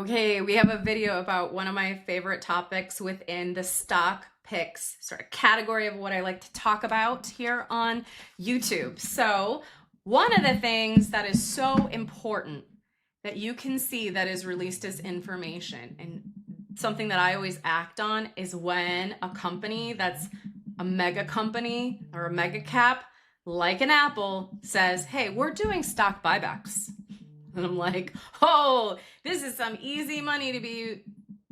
Okay, we have a video about one of my favorite topics within the stock picks sort of category of what I like to talk about here on YouTube. So, one of the things that is so important that you can see that is released as information, and something that I always act on, is when a company that's a mega company or a mega cap, like an Apple, says, hey, we're doing stock buybacks. And I'm like, oh, this is some easy money to be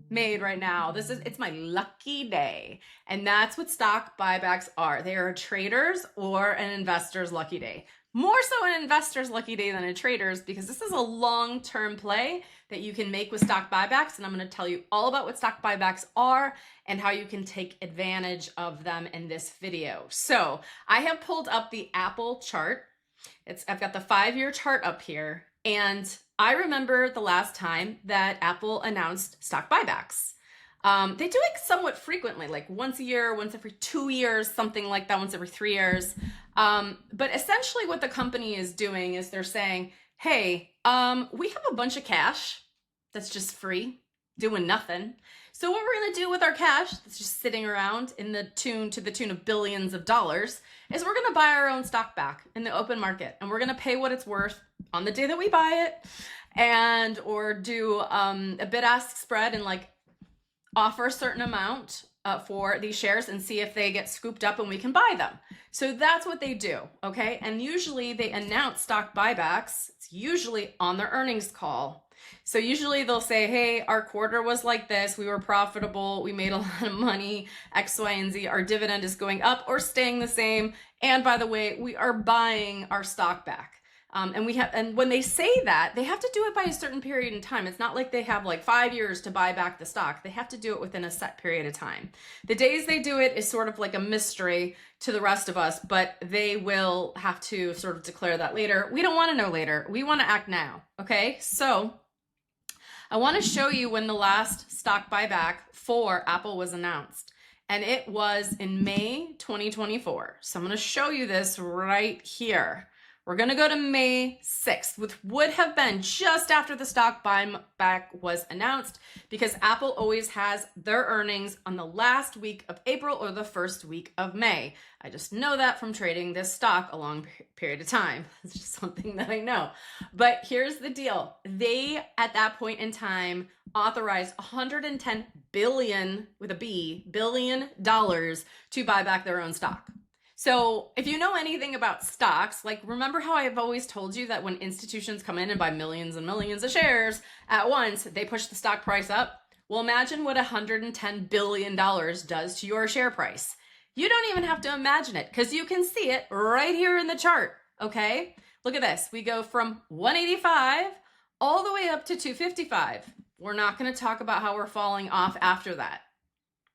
made right now. It's my lucky day. And that's what stock buybacks are. They are a trader's or an investor's lucky day. More so an investor's lucky day than a trader's, because this is a long-term play that you can make with stock buybacks. And I'm going to tell you all about what stock buybacks are and how you can take advantage of them in this video. So I have pulled up the Apple chart. I've got the 5-year chart up here. And I remember the last time that Apple announced stock buybacks. They do it somewhat frequently, like once a year, once every 2 years, something like that, once every 3 years. But essentially what the company is doing is they're saying, hey, we have a bunch of cash that's just free, doing nothing. So what we're going to do with our cash that's just sitting around to the tune of billions of dollars is we're going to buy our own stock back in the open market, and we're going to pay what it's worth on the day that we buy it, or do a bid-ask spread and like offer a certain amount for these shares and see if they get scooped up and we can buy them. So that's what they do, okay? And usually they announce stock buybacks. It's usually on their earnings call. So usually they'll say, hey, our quarter was like this. We were profitable. We made a lot of money, X, Y, and Z. Our dividend is going up or staying the same. And by the way, we are buying our stock back. And when they say that, they have to do it by a certain period in time. It's not like they have like 5 years to buy back the stock. They have to do it within a set period of time. The days they do it is sort of like a mystery to the rest of us, but they will have to sort of declare that later. We don't want to know later. We want to act now. Okay. So I want to show you when the last stock buyback for Apple was announced. And it was in May 2024. So I'm going to show you this right here. We're going to go to May 6th, which would have been just after the stock buyback was announced, because Apple always has their earnings on the last week of April or the first week of May. I just know that from trading this stock a long period of time. It's just something that I know. But here's the deal. They, at that point in time, authorized $110 billion, with a B, billion dollars to buy back their own stock. So if you know anything about stocks, like remember how I've always told you that when institutions come in and buy millions and millions of shares at once, they push the stock price up? Well, imagine what $110 billion does to your share price. You don't even have to imagine it, because you can see it right here in the chart, okay? Look at this. We go from 185 all the way up to 255. We're not going to talk about how we're falling off after that.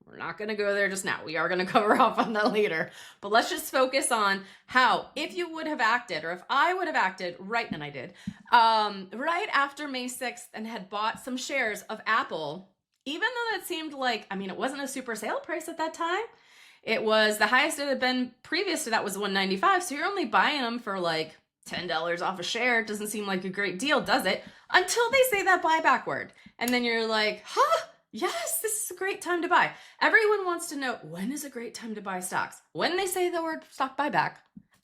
We're not going to go there just now. We are going to cover off on that later. But let's just focus on how, if you would have acted, or if I would have acted right, and I did, right after May 6th and had bought some shares of Apple, even though that seemed like, it wasn't a super sale price at that time. It was the highest it had been previous to that was $195. So you're only buying them for like $10 off a share. It doesn't seem like a great deal, does it? Until they say that buyback word. And then you're like, huh? Yes, this is a great time to buy. Everyone wants to know, when is a great time to buy stocks? When they say the word stock buyback,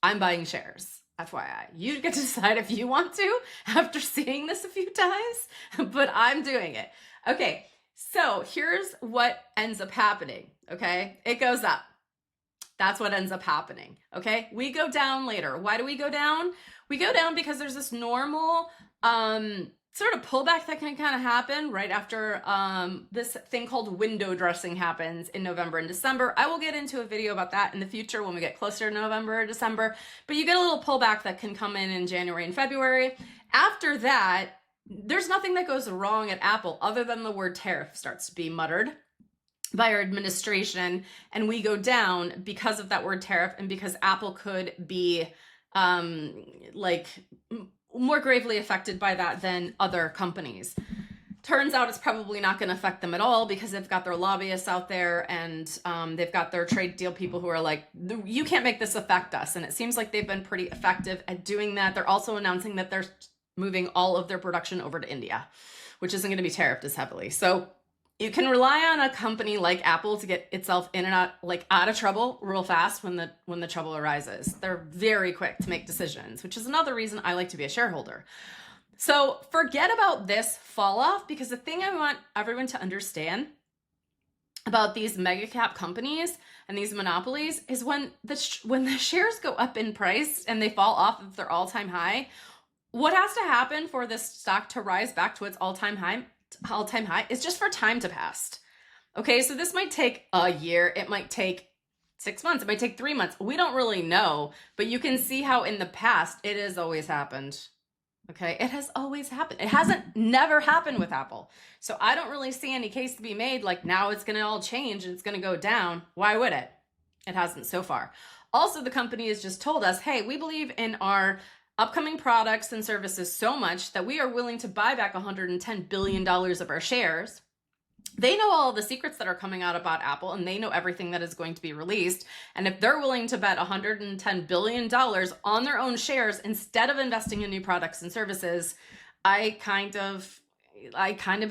I'm buying shares. FYI, you get to decide if you want to after seeing this a few times, but I'm doing it. Okay, so here's what ends up happening, okay? It goes up. That's what ends up happening, okay? We go down later. Why do we go down? We go down because there's this normal sort of pullback that can kind of happen right after this thing called window dressing happens in November and December. I will get into a video about that in the future when we get closer to November or December, but you get a little pullback that can come in January and February. After that, there's nothing that goes wrong at Apple other than the word tariff starts to be muttered by our administration, and we go down because of that word tariff and because Apple could be more gravely affected by that than other companies. Turns out it's probably not going to affect them at all, because they've got their lobbyists out there, and they've got their trade deal people who are like, you can't make this affect us. And it seems like they've been pretty effective at doing that. They're also announcing that they're moving all of their production over to India, which isn't going to be tariffed as heavily. So you can rely on a company like Apple to get itself in and out, like out of trouble real fast when the trouble arises. They're very quick to make decisions, which is another reason I like to be a shareholder. So forget about this fall off, because the thing I want everyone to understand about these mega cap companies and these monopolies is when the shares go up in price and they fall off of their all-time high, what has to happen for this stock to rise back to its all-time high is just for time to pass. Okay, so this might take a year, it might take 6 months, it might take 3 months. We don't really know, but you can see how in the past it has always happened. Okay, it has always happened. It hasn't never happened with Apple. So I don't really see any case to be made like now it's gonna all change and it's gonna go down. Why would it? It hasn't so far. Also, the company has just told us, hey, we believe in our upcoming products and services so much that we are willing to buy back $110 billion of our shares. They know all the secrets that are coming out about Apple, and they know everything that is going to be released. And if they're willing to bet $110 billion on their own shares instead of investing in new products and services, I kind of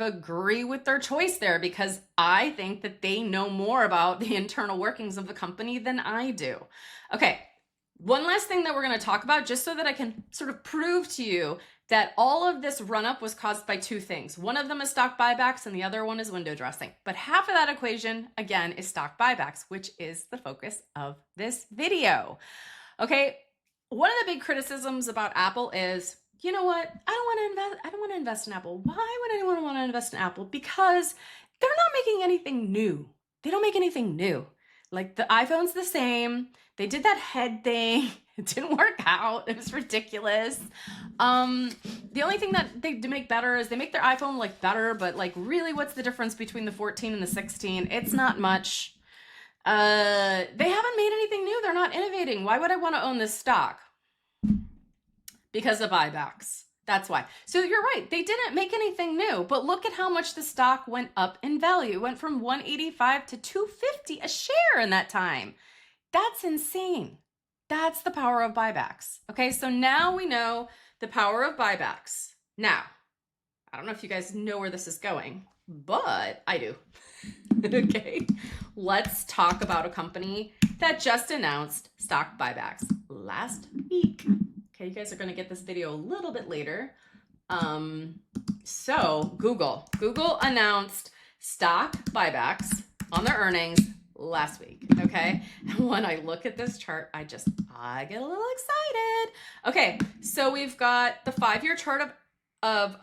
agree with their choice there, because I think that they know more about the internal workings of the company than I do. Okay. One last thing that we're going to talk about, just so that I can sort of prove to you that all of this run-up was caused by two things. One of them is stock buybacks and the other one is window dressing. But half of that equation, again, is stock buybacks, which is the focus of this video. Okay, one of the big criticisms about Apple is, you know what? I don't want to invest in Apple. Why would anyone want to invest in Apple? Because they're not making anything new. They don't make anything new. Like the iPhone's the same. They did that head thing. It didn't work out. It was ridiculous. The only thing that they do make better is they make their iPhone like better, but like really what's the difference between the 14 and the 16? It's not much. They haven't made anything new. They're not innovating. Why would I want to own this stock? Because of buybacks. That's why. So you're right. They didn't make anything new, but look at how much the stock went up in value. It went from 185 to 250 a share in that time. That's insane. That's the power of buybacks. Okay, so now we know the power of buybacks. Now, I don't know if you guys know where this is going, but I do. Okay, let's talk about a company that just announced stock buybacks last week. Okay, you guys are going to get this video a little bit later. So Google announced stock buybacks on their earnings last week. Okay, and when I look at this chart, I get a little excited. Okay, so we've got the 5-year chart of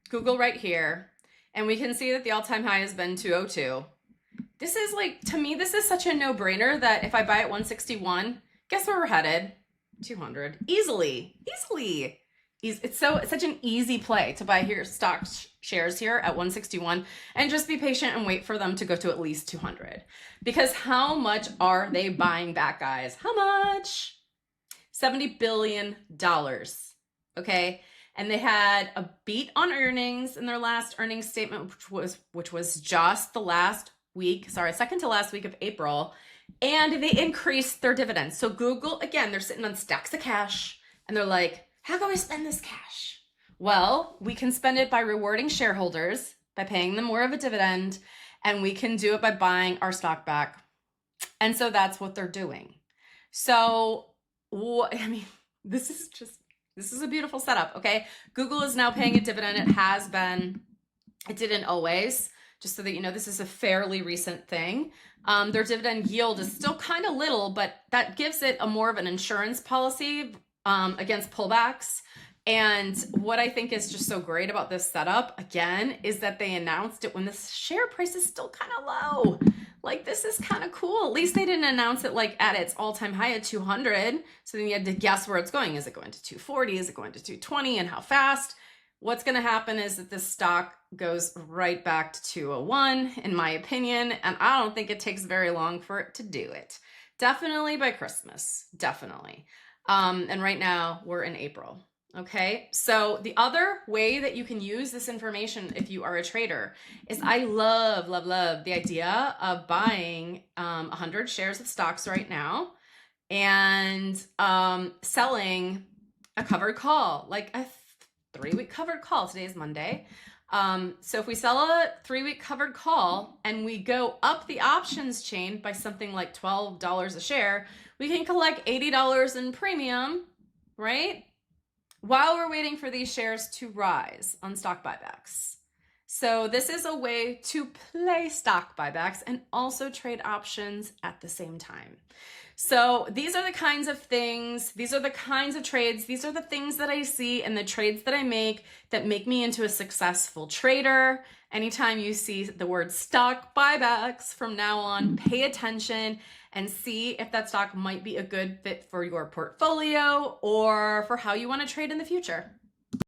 Google right here, and we can see that the all-time high has been 202. This is like, to me, this is such a no-brainer that if I buy at 161, guess where we're headed? 200 easily. It's such an easy play to buy here stock shares here at 161 and just be patient and wait for them to go to at least 200. Because how much are they buying back, guys? How much? $70 billion. Okay, and they had a beat on earnings in their last earnings statement, which was just the last week, second to last week of April. And they increased their dividends. So Google, again, they're sitting on stacks of cash and they're like, how can we spend this cash? Well, we can spend it by rewarding shareholders, by paying them more of a dividend, and we can do it by buying our stock back. And so that's what they're doing. So, I mean, this is a beautiful setup, okay? Google is now paying a dividend. It has been, it didn't always, just so that you know, this is a fairly recent thing. Their dividend yield is still kind of little, but that gives it a more of an insurance policy against pullbacks. And what I think is just so great about this setup, again, is that they announced it when the share price is still kind of low. Like, this is kind of cool. At least they didn't announce it like at its all-time high at 200. So then you had to guess where it's going. Is it going to 240? Is it going to 220? And how fast? What's going to happen is that this stock goes right back to 201, in my opinion. And I don't think it takes very long for it to do it. Definitely by Christmas. Definitely. And right now we're in April. Okay, so the other way that you can use this information if you are a trader is I love the idea of buying 100 shares of stocks right now and selling a covered call, like a 3-week covered call. Today is Monday. So if we sell a 3-week covered call and we go up the options chain by something like $12 a share, we can collect $80 in premium, right? While we're waiting for these shares to rise on stock buybacks. So this is a way to play stock buybacks and also trade options at the same time. So these are the kinds of things, these are the kinds of trades, these are the things that I see and the trades that I make that make me into a successful trader. Anytime you see the word stock buybacks from now on, pay attention and see if that stock might be a good fit for your portfolio or for how you want to trade in the future.